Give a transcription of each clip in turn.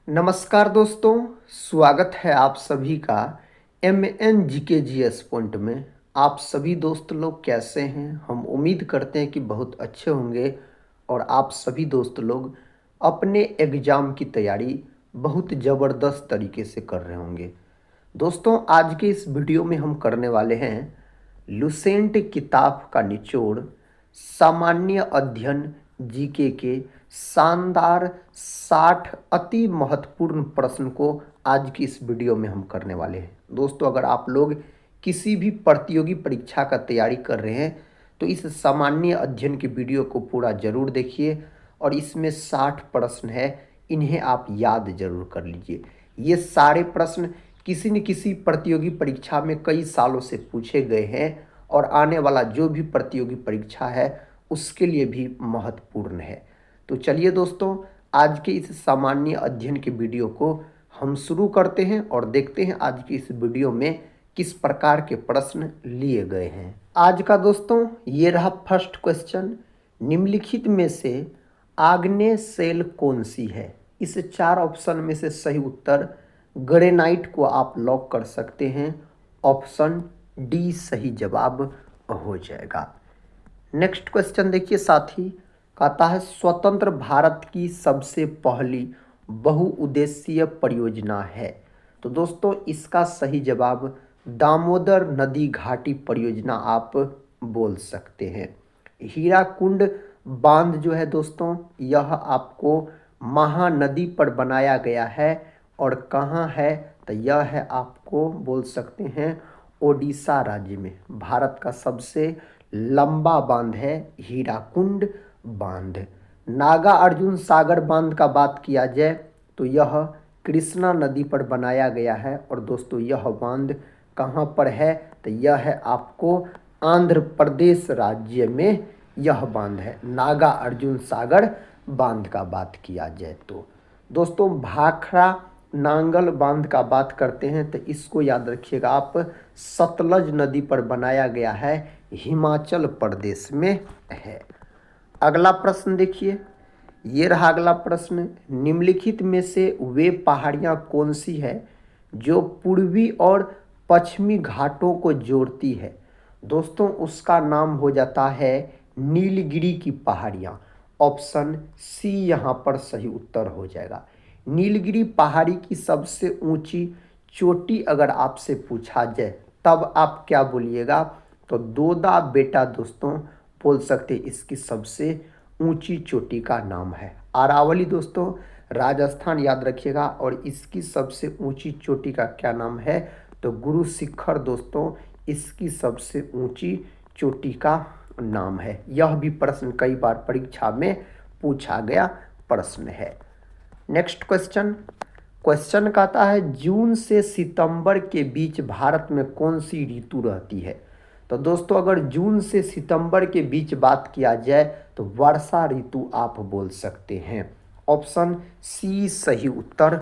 नमस्कार दोस्तों, स्वागत है आप सभी का MNGKGS पॉइंट में। आप सभी दोस्त लोग कैसे हैं? हम उम्मीद करते हैं कि बहुत अच्छे होंगे और आप सभी दोस्त लोग अपने एग्ज़ाम की तैयारी बहुत ज़बरदस्त तरीके से कर रहे होंगे। दोस्तों, आज के इस वीडियो में हम करने वाले हैं लुसेंट किताब का निचोड़ सामान्य अध्ययन जीके के शानदार 60 अति महत्वपूर्ण प्रश्न को आज की इस वीडियो में हम करने वाले हैं। दोस्तों, अगर आप लोग किसी भी प्रतियोगी परीक्षा का तैयारी कर रहे हैं तो इस सामान्य अध्ययन की वीडियो को पूरा ज़रूर देखिए और इसमें 60 प्रश्न है, इन्हें आप याद ज़रूर कर लीजिए। ये सारे प्रश्न किसी न किसी प्रतियोगी परीक्षा में कई सालों से पूछे गए हैं और आने वाला जो भी प्रतियोगी परीक्षा है उसके लिए भी महत्वपूर्ण है। तो चलिए दोस्तों, आज के इस सामान्य अध्ययन के वीडियो को हम शुरू करते हैं और देखते हैं आज की इस वीडियो में किस प्रकार के प्रश्न लिए गए हैं। आज का दोस्तों ये रहा फर्स्ट क्वेश्चन। निम्नलिखित में से आग्नेय सेल कौन सी है? इस 4 ऑप्शन में से सही उत्तर ग्रेनाइट को आप लॉक कर सकते हैं। ऑप्शन डी सही जवाब हो जाएगा। नेक्स्ट क्वेश्चन देखिए साथी, कहता है स्वतंत्र भारत की सबसे पहली बहुउद्देशीय परियोजना है। तो दोस्तों इसका सही जवाब दामोदर नदी घाटी परियोजना आप बोल सकते हैं। हीराकुंड बांध जो है दोस्तों, यह आपको महानदी पर बनाया गया है और कहाँ है? तो यह है आपको बोल सकते हैं ओडिशा राज्य में। भारत का सबसे लंबा बांध है हीराकुंड बांध। नागा अर्जुन सागर बांध का बात किया जाए तो यह कृष्णा नदी पर बनाया गया है और दोस्तों यह बांध कहाँ पर है? तो यह है आपको आंध्र प्रदेश राज्य में यह बांध है। नागा अर्जुन सागर बांध का बात किया जाए तो दोस्तों भाखड़ा नांगल बांध का बात करते हैं तो इसको याद रखिएगा आप, सतलज नदी पर बनाया गया है, हिमाचल प्रदेश में है। अगला प्रश्न देखिए, ये रहा अगला प्रश्न। निम्नलिखित में से वे पहाड़ियाँ कौन सी है जो पूर्वी और पश्चिमी घाटों को जोड़ती है? दोस्तों उसका नाम हो जाता है नीलगिरी की पहाड़ियाँ। ऑप्शन सी यहाँ पर सही उत्तर हो जाएगा। नीलगिरी पहाड़ी की सबसे ऊंची चोटी अगर आपसे पूछा जाए तब आप क्या बोलिएगा? तो दोदा बेटा दोस्तों बोल सकते इसकी सबसे ऊंची चोटी का नाम है। अरावली दोस्तों राजस्थान याद रखिएगा और इसकी सबसे ऊंची चोटी का क्या नाम है? तो गुरु शिखर दोस्तों इसकी सबसे ऊंची चोटी का नाम है। यह भी प्रश्न कई बार परीक्षा में पूछा गया प्रश्न है। नेक्स्ट क्वेश्चन कहता है जून से सितंबर के बीच भारत में कौन सी ऋतु रहती है? तो दोस्तों अगर जून से सितंबर के बीच बात किया जाए तो वर्षा ऋतु आप बोल सकते हैं। ऑप्शन सी सही उत्तर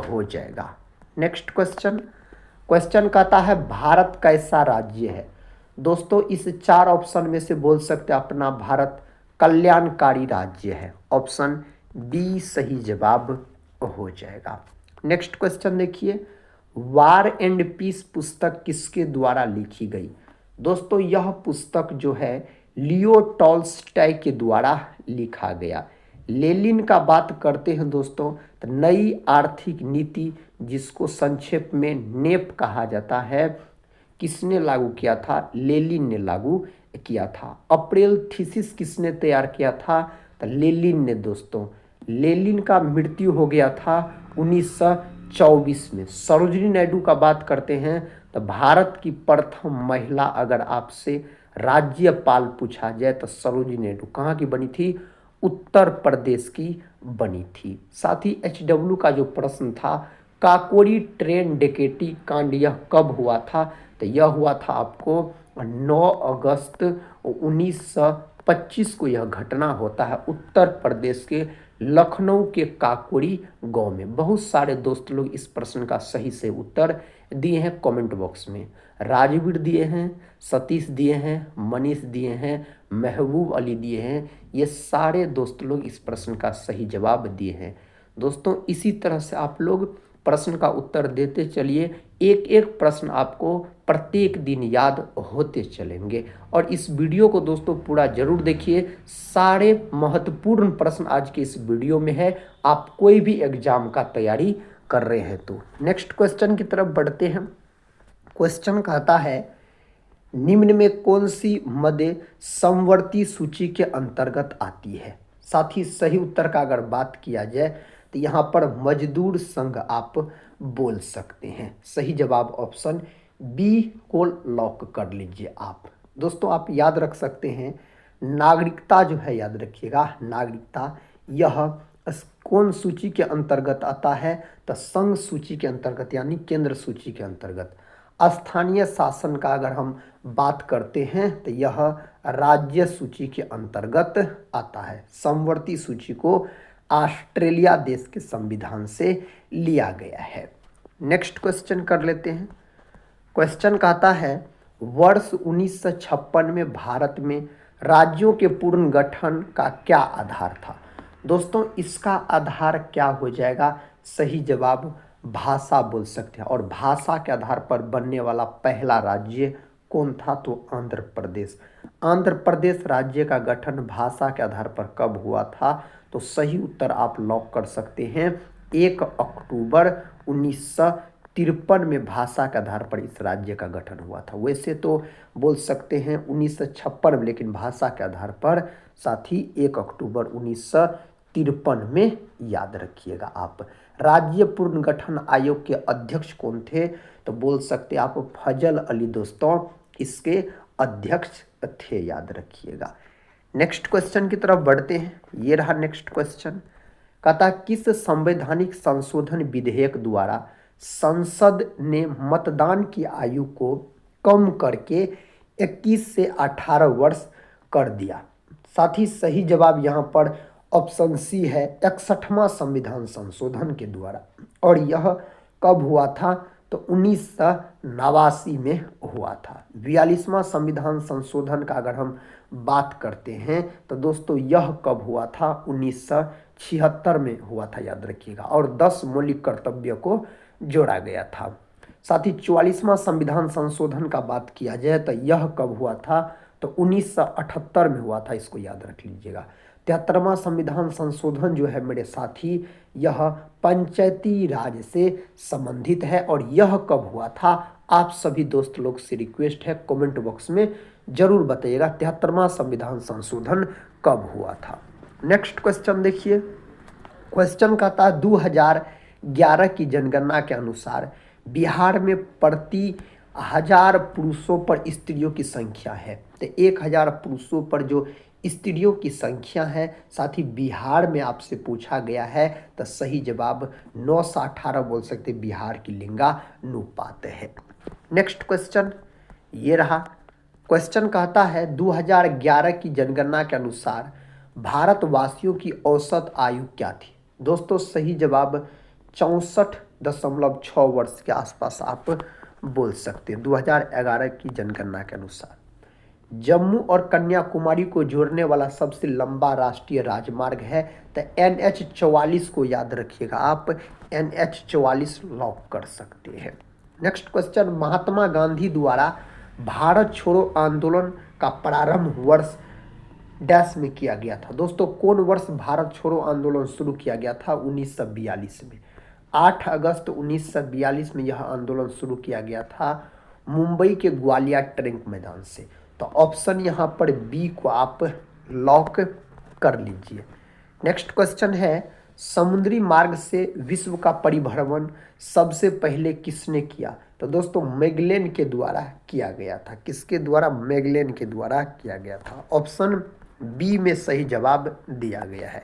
हो जाएगा। नेक्स्ट क्वेश्चन कहता है भारत कैसा राज्य है? दोस्तों इस 4 ऑप्शन में से बोल सकते हैं अपना भारत कल्याणकारी राज्य है। ऑप्शन बी सही जवाब हो जाएगा। नेक्स्ट क्वेश्चन देखिए, वार एंड पीस पुस्तक किसके द्वारा लिखी गई? दोस्तों यह पुस्तक जो है लियो टॉल्स्टॉय के द्वारा लिखा गया। लेनिन का बात करते हैं दोस्तों तो नई आर्थिक नीति जिसको संक्षेप में नेप कहा जाता है, किसने लागू किया था? लेनिन ने लागू किया था। अप्रैल थीसिस किसने तैयार किया था? तो लेनिन ने दोस्तों। लेनिन का मृत्यु हो गया था 1924 में। सरोजिनी नायडू का बात करते हैं तो भारत की प्रथम महिला अगर आपसे राज्यपाल पूछा जाए तो सरोजिनी नायडू कहाँ की बनी थी? उत्तर प्रदेश की बनी थी। साथ ही HW का जो प्रश्न था काकोरी ट्रेन डकैती कांड यह कब हुआ था? तो यह हुआ था आपको 9 अगस्त 1925 को यह घटना होता है उत्तर प्रदेश के लखनऊ के काकोरी गांव में। बहुत सारे दोस्त लोग इस प्रश्न का सही से उत्तर दिए हैं कमेंट बॉक्स में। राजवीर दिए हैं, सतीश दिए हैं, मनीष दिए हैं, महबूब अली दिए हैं। ये सारे दोस्त लोग इस प्रश्न का सही जवाब दिए हैं। दोस्तों इसी तरह से आप लोग प्रश्न का उत्तर देते चलिए, एक एक प्रश्न आपको प्रत्येक दिन याद होते चलेंगे। और इस वीडियो को दोस्तों पूरा जरूर देखिए, सारे महत्वपूर्ण प्रश्न आज के इस वीडियो में है, आप कोई भी एग्जाम का तैयारी कर रहे हैं तो। नेक्स्ट क्वेश्चन की तरफ बढ़ते हैं। क्वेश्चन कहता है निम्न में कौन सी मदें समवर्ती सूची के अंतर्गत आती है। साथ ही सही उत्तर का अगर बात किया जाए तो यहाँ पर मजदूर संघ आप बोल सकते हैं। सही जवाब ऑप्शन बी को लॉक कर लीजिए आप। दोस्तों आप याद रख सकते हैं, नागरिकता जो है याद रखिएगा, नागरिकता यह कौन सूची के अंतर्गत आता है, तो संघ सूची के अंतर्गत यानी केंद्र सूची के अंतर्गत। स्थानीय शासन का अगर हम बात करते हैं तो यह राज्य सूची के अंतर्गत आता है। समवर्ती सूची को ऑस्ट्रेलिया देश के संविधान से लिया गया है। नेक्स्ट क्वेश्चन कर लेते हैं। क्वेश्चन कहता है वर्ष 1956 में भारत में राज्यों के पूर्ण गठन का क्या आधार था। दोस्तों इसका आधार क्या हो जाएगा, सही जवाब भाषा बोल सकते हैं। और भाषा के आधार पर बनने वाला पहला राज्य कौन था, तो आंध्र प्रदेश। आंध्र प्रदेश राज्य का गठन भाषा के आधार पर कब हुआ था, तो सही उत्तर आप लॉक कर सकते हैं 1 अक्टूबर 1953 में भाषा के आधार पर इस राज्य का गठन हुआ था। वैसे तो बोल सकते हैं 1956 में, लेकिन भाषा के आधार पर साथ ही 1 अक्टूबर 1953 में याद रखिएगा आप। राज्य पुनर्गठन आयोग के अध्यक्ष कौन थे, तो बोल सकते आप फजल अली दोस्तों इसके अध्यक्ष थे, याद रखिएगा। नेक्स्ट क्वेश्चन की तरफ बढ़ते हैं। ये रहा नेक्स्ट क्वेश्चन। कहता किस संवैधानिक संशोधन विधेयक द्वारा संसद ने मतदान की आयु को कम करके 21 से 18 वर्ष कर दिया। साथ ही सही जवाब यहाँ पर ऑप्शन सी है 61वां संविधान संशोधन के द्वारा। और यह कब हुआ था, तो 1989 में हुआ था। 42वां संविधान संशोधन का अगर हम बात करते हैं तो दोस्तों यह कब हुआ था, 1976 में हुआ था, याद रखिएगा। और 10 मौलिक कर्तव्य को जोड़ा गया था। साथ ही 44वां संविधान संशोधन का बात किया जाए तो यह कब हुआ था, तो 1978 में हुआ था, इसको याद रख लीजिएगा। 73वां संविधान संशोधन जो है मेरे साथी, यह पंचायती राज से संबंधित है। और यह कब हुआ था, आप सभी दोस्त लोग से रिक्वेस्ट है कमेंट बॉक्स में जरूर बताइएगा 73वां संविधान संशोधन कब हुआ था। नेक्स्ट क्वेश्चन देखिए। क्वेश्चन कहता है 2011 की जनगणना के अनुसार बिहार में प्रति 1000 पुरुषों पर स्त्रियों की संख्या है। तो 1000 पुरुषों पर जो स्त्रियों की संख्या है, साथ ही बिहार में आपसे पूछा गया है, तो सही जवाब 9 से 18 बोल सकते, बिहार की लिंगानुपात है। नेक्स्ट क्वेश्चन ये रहा। क्वेश्चन कहता है 2011 की जनगणना के अनुसार भारतवासियों की औसत आयु क्या थी। दोस्तों सही जवाब 64.6 वर्ष के आसपास आप बोल सकते हैं 2011 की जनगणना के अनुसार। जम्मू और कन्याकुमारी को जोड़ने वाला सबसे लंबा राष्ट्रीय राजमार्ग है, तो NH 44 को याद रखिएगा आप, NH 44 लॉक कर सकते हैं। नेक्स्ट क्वेश्चन, महात्मा गांधी द्वारा भारत छोड़ो आंदोलन का प्रारंभ वर्ष डैश में किया गया था। दोस्तों कौन वर्ष भारत छोड़ो आंदोलन शुरू किया गया था, 1942 में। 8 अगस्त 1942 में यह आंदोलन शुरू किया गया था मुंबई के ग्वालियर ट्रैंक मैदान से। तो ऑप्शन यहाँ पर बी को आप लॉक कर लीजिए। नेक्स्ट क्वेश्चन है समुद्री मार्ग से विश्व का परिभ्रमण सबसे पहले किसने किया। तो दोस्तों मैगेलन के द्वारा किया गया था। किसके द्वारा, मैगेलन के द्वारा किया गया था। ऑप्शन बी में सही जवाब दिया गया है।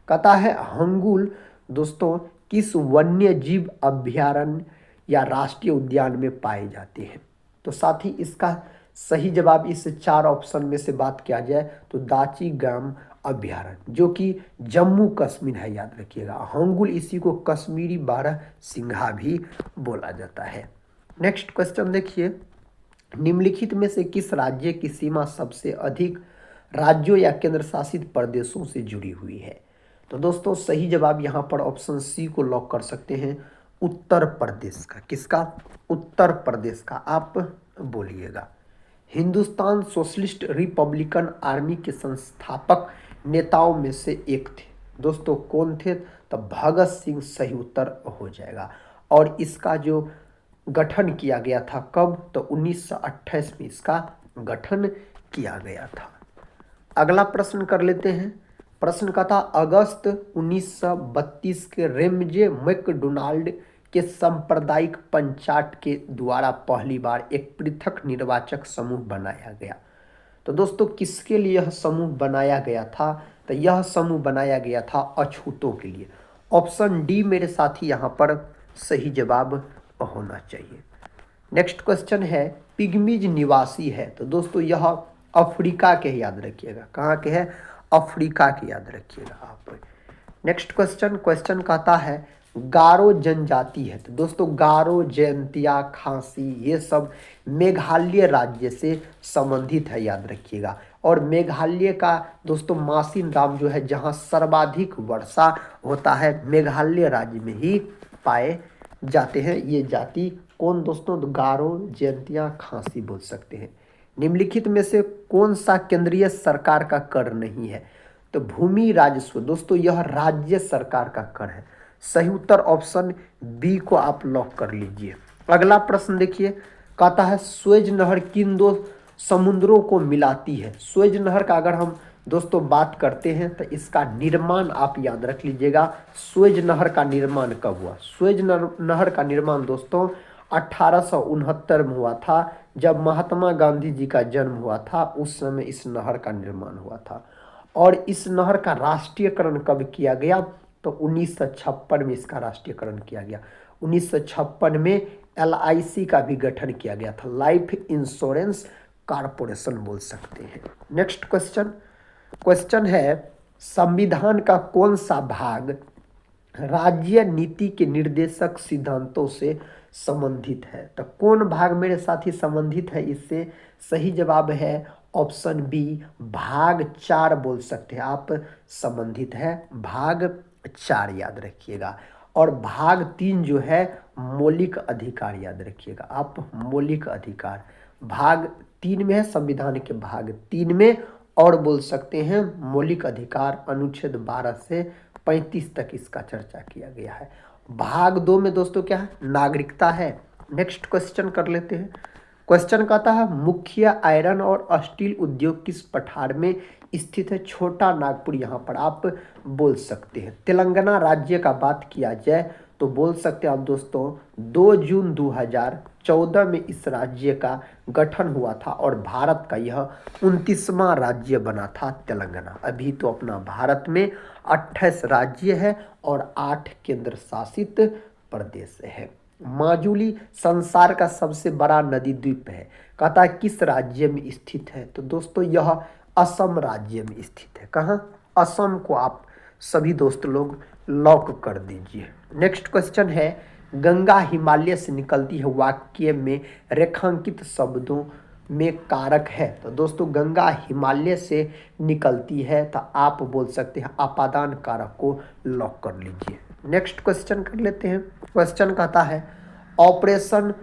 कहता है हंगुल दोस्तों किस वन्य जीव अभ्यारण्य या राष्ट्रीय उद्यान में पाए जाते हैं। तो साथ ही इसका सही जवाब इस 4 ऑप्शन में से बात किया जाए तो दाची गाम अभ्यारण्य, जो कि जम्मू कश्मीर है, याद रखिएगा। हंगुल इसी को कश्मीरी बारह सिंघा भी बोला जाता है। नेक्स्ट क्वेश्चन देखिए, निम्नलिखित में से किस राज्य की सीमा सबसे अधिक राज्यों या केंद्र शासित प्रदेशों से जुड़ी हुई है। तो दोस्तों सही जवाब यहाँ पर ऑप्शन सी को लॉक कर सकते हैं, उत्तर प्रदेश का। किसका? उत्तर प्रदेश का। आप बोलिएगा। हिंदुस्तान सोशलिस्ट रिपब्लिकन आर्मी के संस्थापक नेताओं में से एक थे। दोस्तों कौन थे? तो भगत सिंह सही उत्तर हो जाएगा। और इसका जो गठन किया गया था कब? तो 1928 में इसका गठन किया गया था। अगला प्रश्न कर लेते हैं। प्रश्न का था अगस्त 1932 के रेमजे मैकडोनाल्ड के सांप्रदायिक पंचायत के द्वारा पहली बार एक पृथक निर्वाचक समूह बनाया गया। तो दोस्तों किसके लिए यह समूह बनाया गया था? तो यह समूह बनाया गया था अछूतों के लिए। ऑप्शन डी मेरे साथी यहाँ पर सही जवाब होना चाहिए। नेक्स्ट क्वेश्चन है पिग्मीज निवासी है। तो दोस्तों यह अफ्रीका के, याद रखिएगा कहाँ के है? अफ्रीका के, याद रखिएगा आप। नेक्स्ट क्वेश्चन कहता है गारो जनजाति है। तो दोस्तों गारो, जयंतिया, खासी ये सब मेघालय राज्य से संबंधित है, याद रखिएगा। और मेघालय का दोस्तों मासिन राम जो है जहाँ सर्वाधिक वर्षा होता है मेघालय राज्य में ही पाए जाते हैं ये जाति। कौन दोस्तों? तो गारो, जयंतिया, खासी बोल सकते हैं। निम्नलिखित में से कौन सा केंद्रीय सरकार का कर नहीं है? तो भूमि राजस्व। दोस्तों यह राज्य सरकार का कर है। सही उत्तर ऑप्शन बी को आप लॉक कर लीजिए। अगला प्रश्न देखिए, कहता है स्वेज नहर किन दो समुद्रों को मिलाती है? स्वेज नहर का अगर हम दोस्तों बात करते हैं तो इसका निर्माण आप याद रख लीजिएगा। स्वेज नहर का निर्माण कब हुआ? स्वेज नहर का निर्माण दोस्तों 1869 में हुआ था, जब महात्मा गांधी जी का जन्म हुआ था। उस समय इस नहर का निर्माण हुआ था। और इस नहर का राष्ट्रीयकरण कब किया गया? तो 1956 में इसका राष्ट्रीयकरण किया गया। 1956 में LIC का भी गठन किया गया था, लाइफ इंश्योरेंस कॉर्पोरेशन बोल सकते हैं। नेक्स्ट क्वेश्चन है संविधान का कौन सा भाग राज्य नीति के निर्देशक सिद्धांतों से संबंधित है? तो कौन भाग मेरे साथी संबंधित है इससे? सही जवाब है ऑप्शन बी, भाग 4 बोल सकते हैं आप, संबंधित है भाग 4, याद रखिएगा। और भाग 3 जो है मौलिक अधिकार, याद रखिएगा आप, मौलिक अधिकार भाग 3 में है, संविधान के भाग 3 में। और बोल सकते हैं मौलिक अधिकार अनुच्छेद 12 से 35 तक इसका चर्चा किया गया है। भाग 2 में दोस्तों क्या है? नागरिकता है। नेक्स्ट क्वेश्चन कर लेते हैं। क्वेश्चन कहता है मुख्य आयरन और स्टील उद्योग किस पठार में स्थित है? छोटा नागपुर यहाँ पर आप बोल सकते हैं। तेलंगाना राज्य का बात किया जाए तो बोल सकते हैं आप दोस्तों 2 जून 2014 में इस राज्य का गठन हुआ था और भारत का यह 29वां राज्य बना था तेलंगाना। अभी तो अपना भारत में 28 राज्य है और 8 केंद्र शासित प्रदेश है। माजुली संसार का सबसे बड़ा नदी द्वीप है। कहता है किस राज्य में स्थित है? तो दोस्तों यह असम राज्य में स्थित है। कहाँ? असम को आप सभी दोस्त लोग लॉक कर दीजिए। नेक्स्ट क्वेश्चन है गंगा हिमालय से निकलती है, वाक्य में रेखांकित शब्दों में कारक है। तो दोस्तों गंगा हिमालय से निकलती है तो आप बोल सकते हैं अपादान कारक को लॉक कर लीजिए। नेक्स्ट क्वेश्चन कर लेते हैं। क्वेश्चन कहता है ऑपरेशन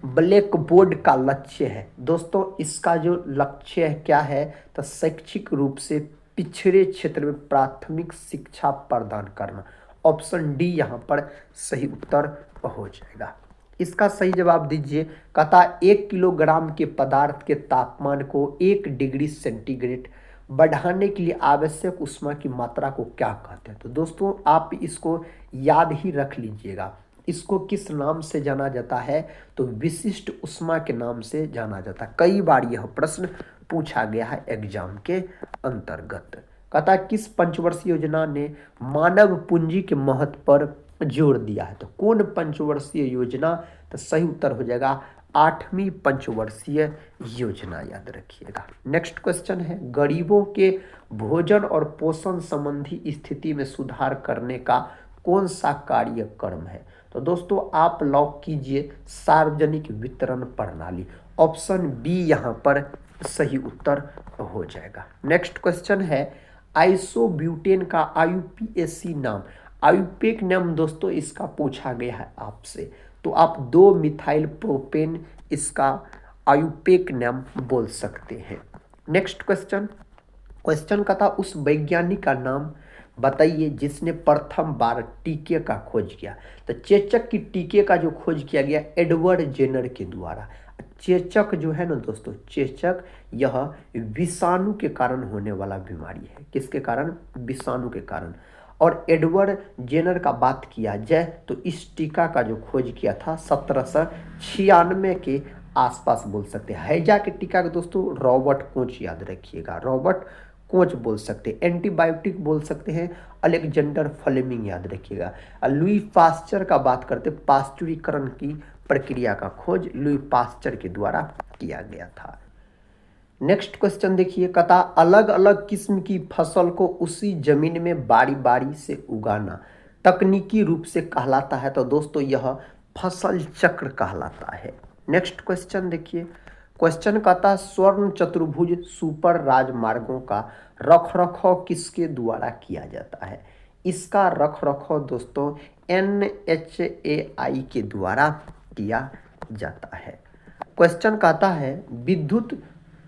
ब्लैक बोर्ड का लक्ष्य है। दोस्तों इसका जो लक्ष्य है क्या है? तो शैक्षिक रूप से पिछड़े क्षेत्र में प्राथमिक शिक्षा प्रदान करना। ऑप्शन डी यहाँ पर सही उत्तर हो जाएगा। इसका सही जवाब दीजिए। कहता 1 किलोग्राम के पदार्थ के तापमान को 1 डिग्री सेंटीग्रेड बढ़ाने के लिए आवश्यक ऊष्मा की मात्रा को क्या कहते हैं? तो दोस्तों आप इसको याद ही रख लीजिएगा। इसको किस नाम से जाना जाता है? तो विशिष्ट ऊष्मा के नाम से जाना जाता है। कई बार यह प्रश्न पूछा गया है एग्जाम के अंतर्गत। कहता किस पंचवर्षीय योजना ने मानव पूंजी के महत्व पर जोर दिया है? तो कौन पंचवर्षीय योजना? तो सही उत्तर हो जाएगा 8वीं पंचवर्षीय योजना, याद रखिएगा। नेक्स्ट क्वेश्चन है गरीबों के भोजन और पोषण संबंधी स्थिति में सुधार करने का कौन सा कार्यक्रम है? तो दोस्तों आप लॉक कीजिए सार्वजनिक वितरण प्रणाली। ऑप्शन बी यहाँ पर सही उत्तर हो जाएगा। नेक्स्ट क्वेश्चन है आइसोब्यूटेन का आईयूपीएसी नाम, आईयूपीएक नाम दोस्तों इसका पूछा गया है आपसे, तो आप 2 मिथाइल प्रोपेन इसका आईयूपीएक नाम बोल सकते हैं। नेक्स्ट क्वेश्चन का था उस वैज्ञानिक का नाम बताइए जिसने प्रथम बार टीके का खोज किया। तो चेचक की टीके का जो खोज किया गया एडवर्ड जेनर के द्वारा। चेचक जो है ना दोस्तों, चेचक यह विषाणु के कारण होने वाला बीमारी है। किसके कारण? विषाणु के कारण। और एडवर्ड जेनर का बात किया जाए तो इस टीका का जो खोज किया था 1796 के आसपास बोल सकते हैं। हैजा के टीका के दोस्तों रॉबर्ट कोच याद रखिएगा, रॉबर्ट कोच बोल सकते हैं। एंटीबायोटिक बोल सकते हैं अलेक्जेंडर फ्लेमिंग याद रखिएगा। लुई पास्चर का बात करते, पास्चुरीकरण की प्रक्रिया का खोज लुई पास्चर के द्वारा किया गया था। नेक्स्ट क्वेश्चन देखिए, कथा अलग अलग किस्म की फसल को उसी जमीन में बारी बारी से उगाना तकनीकी रूप से कहलाता है। तो दोस्तों यह फसल चक्र कहलाता है। नेक्स्ट क्वेश्चन देखिए, क्वेश्चन कहता है स्वर्ण चतुर्भुज सुपर राजमार्गों का रखरखाव किसके द्वारा किया जाता है? इसका रखरखाव दोस्तों NHAI के द्वारा किया जाता है। क्वेश्चन कहता है विद्युत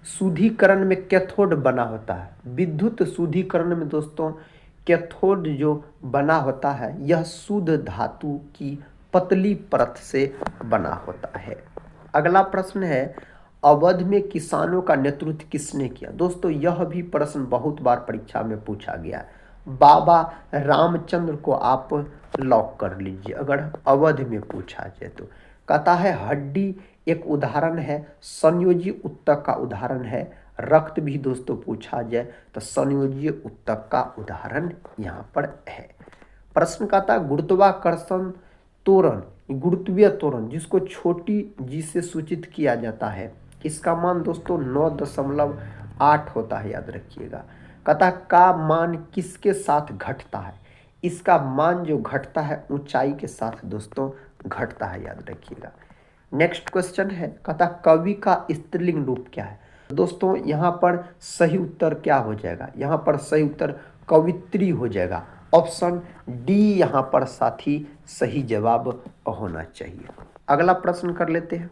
शुद्धिकरण में कैथोड बना होता है। विद्युत शुद्धिकरण में दोस्तों कैथोड जो बना होता है यह शुद्ध धातु की पतली परत से बना होता है। अगला प्रश्न है अवध में किसानों का नेतृत्व किसने किया? दोस्तों यह भी प्रश्न बहुत बार परीक्षा में पूछा गया है। बाबा रामचंद्र को आप लॉक कर लीजिए अगर अवध में पूछा जाए तो। कहता है हड्डी एक उदाहरण है, संयोजी उत्तक का उदाहरण है। रक्त भी दोस्तों पूछा जाए तो संयोजी उत्तक का उदाहरण यहाँ पर है। प्रश्न कहता है गुरुत्वाकर्षण त्वरण, गुरुत्वीय त्वरण जिसको छोटी जी से सूचित किया जाता है, इसका मान दोस्तों 9.8 होता है याद रखिएगा। कहता का मान किसके साथ घटता है? इसका मान जो घटता है ऊंचाई के साथ दोस्तों घटता है याद रखिएगा। नेक्स्ट क्वेश्चन है, कहता कवि का स्त्रीलिंग रूप क्या है? दोस्तों यहाँ पर सही उत्तर क्या हो जाएगा? यहाँ पर सही उत्तर कवित्री हो जाएगा। ऑप्शन डी यहाँ पर साथी सही जवाब होना चाहिए। अगला प्रश्न कर लेते हैं।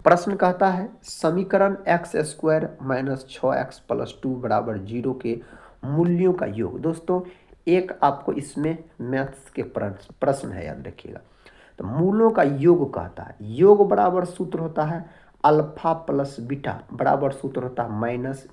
प्रश्न कहता है समीकरण x² - 6x + 2 = 0 के मूल्यों का योग। दोस्तों एक आपको इसमें मैथ्स के प्रश्न है याद रखिएगा। तो मूलों का योग कहता है, योग बराबर सूत्र होता है अल्फा प्लस बीटा बराबर सूत्र होता है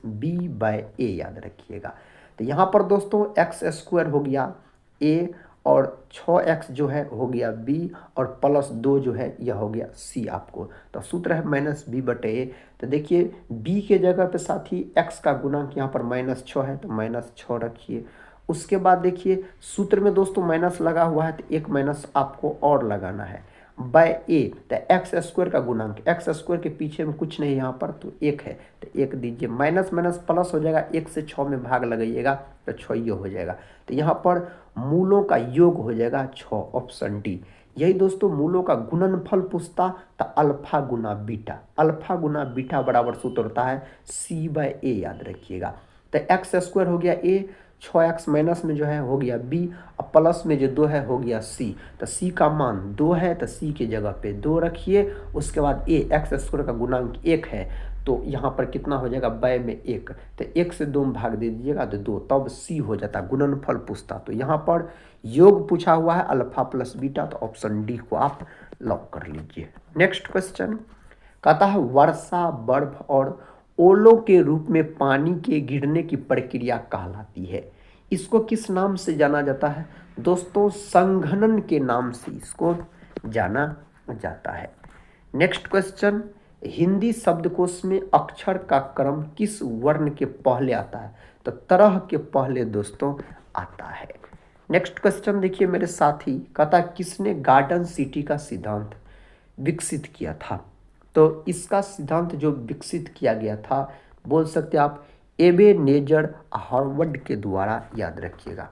-b/a याद रखिएगा। तो यहाँ पर दोस्तों x² हो गया a और 6x जो है हो गया b और +2 जो है यह हो गया c आपको। तो सूत्र है -b/a। तो देखिए b के जगह पे साथ ही x का गुणांक यहाँ पर -6 है तो -6 रखिए। उसके बाद देखिए सूत्र में दोस्तों माइनस लगा हुआ है तो एक माइनस आपको और लगाना है /a। तो x² का गुणांक, x² के पीछे में कुछ नहीं यहाँ पर तो 1 है तो 1 दीजिए, माइनस माइनस प्लस हो जाएगा, 1 से 6 में भाग लगाइएगा तो 6 हो जाएगा। तो यहाँ पर मूलों का योग हो जाएगा 6, ऑप्शन डी। यही दोस्तों मूलों का गुणनफल पूछता तो अल्फा गुना बीटा, अल्फा गुना बीटा बराबर सूत्र होता है c/a याद रखिएगा। तो x² हो गया a, 6x माइनस में जो है हो गया b और प्लस में जो 2 है हो गया c। तो c का मान 2 है तो c के जगह पे 2 रखिए। उसके बाद a x² का गुणांक 1 है तो यहाँ पर कितना हो जाएगा /में 1, तो 1 से 2 में भाग दे दीजिएगा तो 2, तब c हो जाता, गुणनफल पूछता। तो यहाँ पर योग पूछा हुआ है अल्फा प्लस बीटा, तो ऑप्शन डी को आप लॉक कर लीजिए। नेक्स्ट क्वेश्चन कहता है वर्षा बर्फ और ओलों के रूप में पानी के गिरने की प्रक्रिया कहलाती है। इसको किस नाम से जाना जाता है? दोस्तों संघनन के नाम से इसको जाना जाता है। नेक्स्ट क्वेश्चन, हिंदी शब्दकोश में अक्षर का क्रम किस वर्ण के पहले आता है? तो तरह के पहले दोस्तों आता है। नेक्स्ट क्वेश्चन देखिए मेरे साथी, कहता किसने गार्डन सिटी का सिद्धांत विकसित किया था? तो इसका सिद्धांत जो विकसित किया गया था बोल सकते आप एबेनेजर हार्वर्ड के द्वारा याद रखिएगा।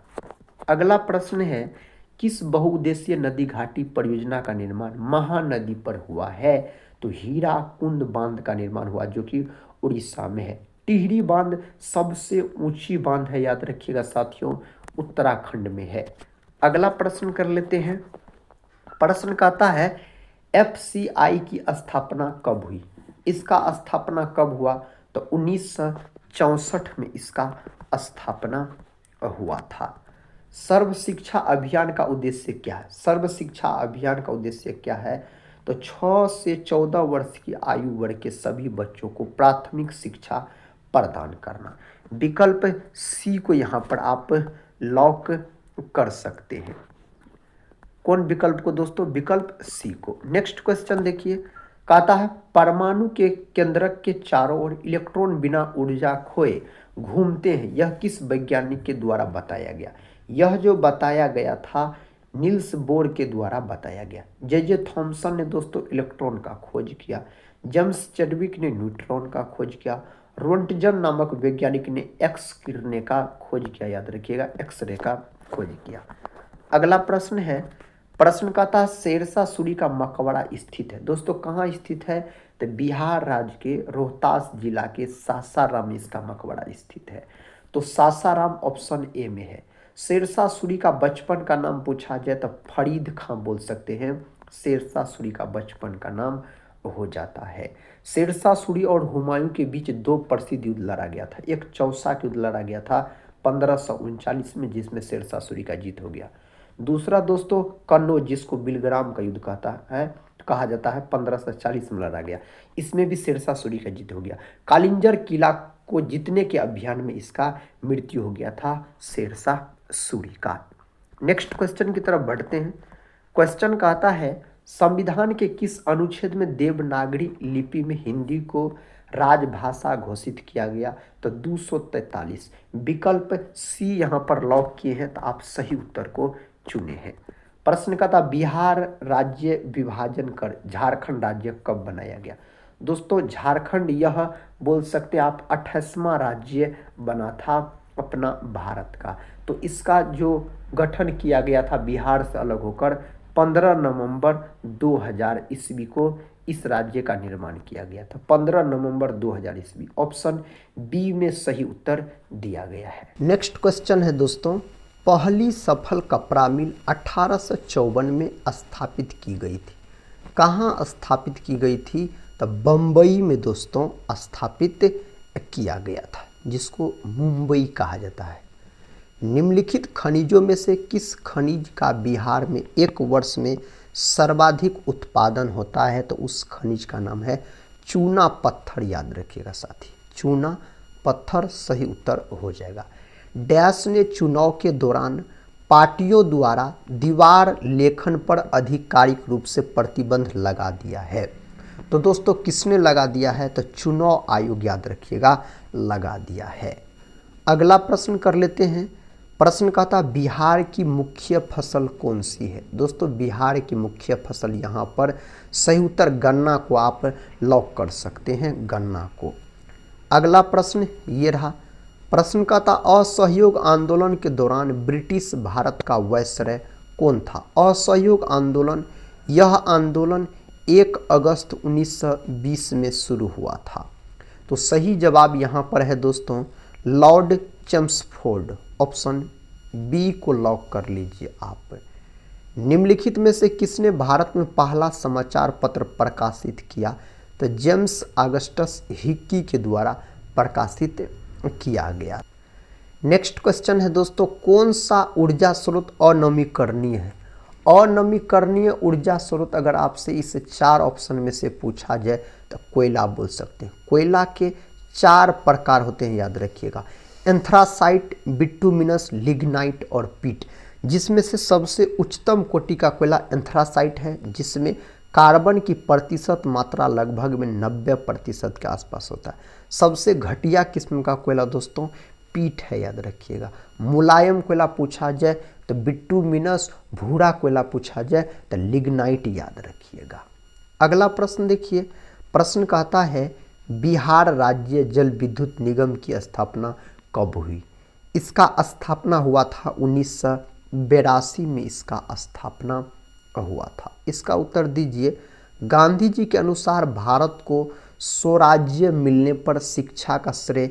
अगला प्रश्न है किस बहुउद्देशीय नदी घाटी परियोजना का निर्माण महानदी पर हुआ है? तो हीराकुंड बांध का निर्माण हुआ जो कि उड़ीसा में है। टिहरी बांध सबसे ऊंची बांध है, याद रखिएगा साथियों, उत्तराखंड में है। अगला प्रश्न कर लेते हैं। प्रश्न कहता है एफसीआई की स्थापना कब हुई? इसका स्थापना कब हुआ? तो 1964 में इसका स्थापना हुआ था। सर्व शिक्षा अभियान का उद्देश्य क्या है? सर्व शिक्षा अभियान का उद्देश्य क्या है? तो 6 से 14 वर्ष की आयु वर्ग के सभी बच्चों को प्राथमिक शिक्षा प्रदान करना। विकल्प सी को यहाँ पर आप लॉक कर सकते हैं। कौन विकल्प को दोस्तों? विकल्प सी को। नेक्स्ट क्वेश्चन देखिए, कहता है परमाणु के केंद्रक के चारों ओर इलेक्ट्रॉन बिना ऊर्जा खोए घूमते हैं, यह किस वैज्ञानिक के द्वारा बताया गया? यह जो बताया गया था नील्स बोर के द्वारा बताया गया। जे थॉमसन ने दोस्तों इलेक्ट्रॉन का खोज किया, जेम्स चैडविक ने न्यूट्रॉन का खोज किया, रोंटगन नामक वैज्ञानिक ने एक्स किरणें का खोज किया, याद रखिएगा एक्सरे का खोज किया। अगला प्रश्न है, प्रश्न कहता है शेरशाह सूरी का मकबरा स्थित है। दोस्तों कहाँ स्थित है? तो बिहार राज्य के रोहतास जिला के सासाराम में इसका मकबरा स्थित है। तो सासाराम ऑप्शन ए में है। शेरशाह सूरी का बचपन का नाम पूछा जाए तो फरीद खां बोल सकते हैं। शेरशाह सूरी का बचपन का नाम हो जाता है। शेरशाह सूरी और हुमायूं के बीच 2 प्रसिद्ध युद्ध लड़ा गया था। एक चौसा युद्ध लड़ा गया था 1539 में, जिसमें शेरशाह सूरी का जीत हो गया। दूसरा दोस्तों कन्नौज, जिसको बिलग्राम का युद्ध कहा जाता है 1540 में लड़ा गया, इसमें भी शेरशाह सूरी का जीत हो गया। कालिंजर किला को जीतने के अभियान में इसका मृत्यु हो गया था शेरशाह सूरी का। नेक्स्ट क्वेश्चन की तरफ बढ़ते हैं। क्वेश्चन कहता है संविधान के किस अनुच्छेद में देवनागरी लिपि में हिंदी को राजभाषा घोषित किया गया? तो 243। विकल्प सी यहाँ पर लॉक किए हैं, तो आप सही उत्तर को चुने हैं। प्रश्न का था बिहार राज्य विभाजन कर झारखंड राज्य कब बनाया गया? दोस्तों झारखंड यह बोल सकते हैं आप 28वां राज्य बना था अपना भारत का। तो इसका जो गठन किया गया था बिहार से अलग होकर 15 नवंबर 2000 ईस्वी को इस राज्य का निर्माण किया गया था। 15 नवंबर 2000 ईस्वी, ऑप्शन बी में सही उत्तर दिया गया है। नेक्स्ट क्वेश्चन है दोस्तों, पहली सफल कपड़ा मिल 1854 में स्थापित की गई थी। कहाँ स्थापित की गई थी? तो बम्बई में दोस्तों स्थापित किया गया था, जिसको मुंबई कहा जाता है। निम्नलिखित खनिजों में से किस खनिज का बिहार में एक वर्ष में सर्वाधिक उत्पादन होता है? तो उस खनिज का नाम है चूना पत्थर, याद रखिएगा साथी, चूना पत्थर सही उत्तर हो जाएगा। डैश ने चुनाव के दौरान पार्टियों द्वारा दीवार लेखन पर आधिकारिक रूप से प्रतिबंध लगा दिया है। तो दोस्तों किसने लगा दिया है? तो चुनाव आयोग, याद रखिएगा, लगा दिया है। अगला प्रश्न कर लेते हैं। प्रश्न का था बिहार की मुख्य फसल कौन सी है? दोस्तों बिहार की मुख्य फसल यहाँ पर सही उत्तर गन्ना को आप लॉक कर सकते हैं, गन्ना को। अगला प्रश्न ये रहा। प्रश्न का था असहयोग आंदोलन के दौरान ब्रिटिश भारत का वायसराय कौन था? असहयोग आंदोलन, यह आंदोलन 1 अगस्त 1920 में शुरू हुआ था। तो सही जवाब यहाँ पर है दोस्तों लॉर्ड चेम्सफोर्ड, ऑप्शन बी को लॉक कर लीजिए आप। निम्नलिखित में से किसने भारत में पहला समाचार पत्र प्रकाशित किया? तो जेम्स ऑगस्टस हिक्की के द्वारा प्रकाशित किया गया। नेक्स्ट क्वेश्चन है दोस्तों, कौन सा ऊर्जा स्रोत अनवीकरणीय है? अनवीकरणीय ऊर्जा स्रोत अगर आपसे इस 4 ऑप्शन में से पूछा जाए तो कोयला बोल सकते हैं। कोयला के 4 प्रकार होते हैं, याद रखिएगा, एंथ्रासाइट, बिटुमिनस, लिग्नाइट और पीट, जिसमें से सबसे उच्चतम कोटि का कोयला एंथ्रासाइट है, जिसमें कार्बन की प्रतिशत मात्रा लगभग में 90% के आसपास होता है। सबसे घटिया किस्म का कोयला दोस्तों पीट है, याद रखिएगा। मुलायम कोयला पूछा जाए तो बिटुमिनस, भूरा कोयला पूछा जाए तो लिग्नाइट, याद रखिएगा। अगला प्रश्न देखिए। प्रश्न कहता है बिहार राज्य जल विद्युत निगम की स्थापना कब हुई? इसका स्थापना हुआ था 1982 में, इसका स्थापना हुआ था। इसका उत्तर दीजिए। गांधी जी के अनुसार भारत को स्वराज्य मिलने पर शिक्षा का श्रेय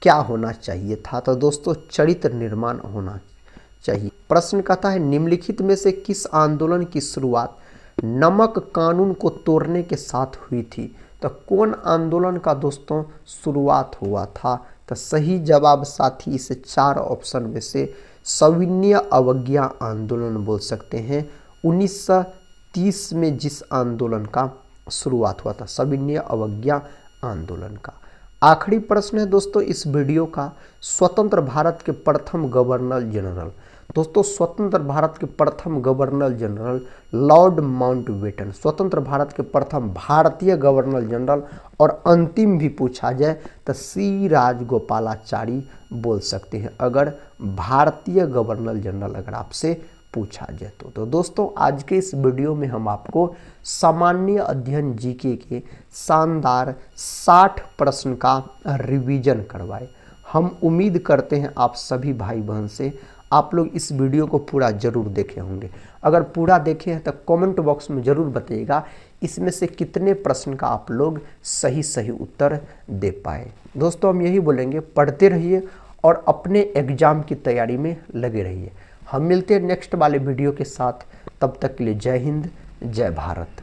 क्या होना चाहिए था? तो दोस्तों चरित्र निर्माण होना चाहिए। प्रश्न कहता है निम्नलिखित में से किस आंदोलन की शुरुआत नमक कानून को तोड़ने के साथ हुई थी? तो कौन आंदोलन का दोस्तों शुरुआत हुआ था? तो सही जवाब साथी इस 4 ऑप्शन में से सविनय अवज्ञा आंदोलन बोल सकते हैं। 1930 में जिस आंदोलन का शुरुआत हुआ था, सविनय अवज्ञा आंदोलन का। आखिरी प्रश्न है दोस्तों इस वीडियो का, स्वतंत्र भारत के प्रथम गवर्नर जनरल। दोस्तों स्वतंत्र भारत के प्रथम गवर्नर जनरल लॉर्ड माउंटबेटन, स्वतंत्र भारत के प्रथम भारतीय गवर्नर जनरल। और अंतिम भी पूछा जाए तो सी राजगोपालाचारी बोल सकते हैं, अगर भारतीय गवर्नर जनरल अगर आपसे पूछा जाए तो दोस्तों आज के इस वीडियो में हम आपको सामान्य अध्ययन जीके के शानदार 60 प्रश्न का रिवीजन करवाए। हम उम्मीद करते हैं आप सभी भाई बहन से आप लोग इस वीडियो को पूरा जरूर देखे होंगे। अगर पूरा देखे हैं तो कमेंट बॉक्स में ज़रूर बताइएगा इसमें से कितने प्रश्न का आप लोग सही सही उत्तर दे पाए। दोस्तों हम यही बोलेंगे, पढ़ते रहिए और अपने एग्जाम की तैयारी में लगे रहिए। हम मिलते हैं नेक्स्ट वाले वीडियो के साथ, तब तक के लिए जय हिंद जय भारत।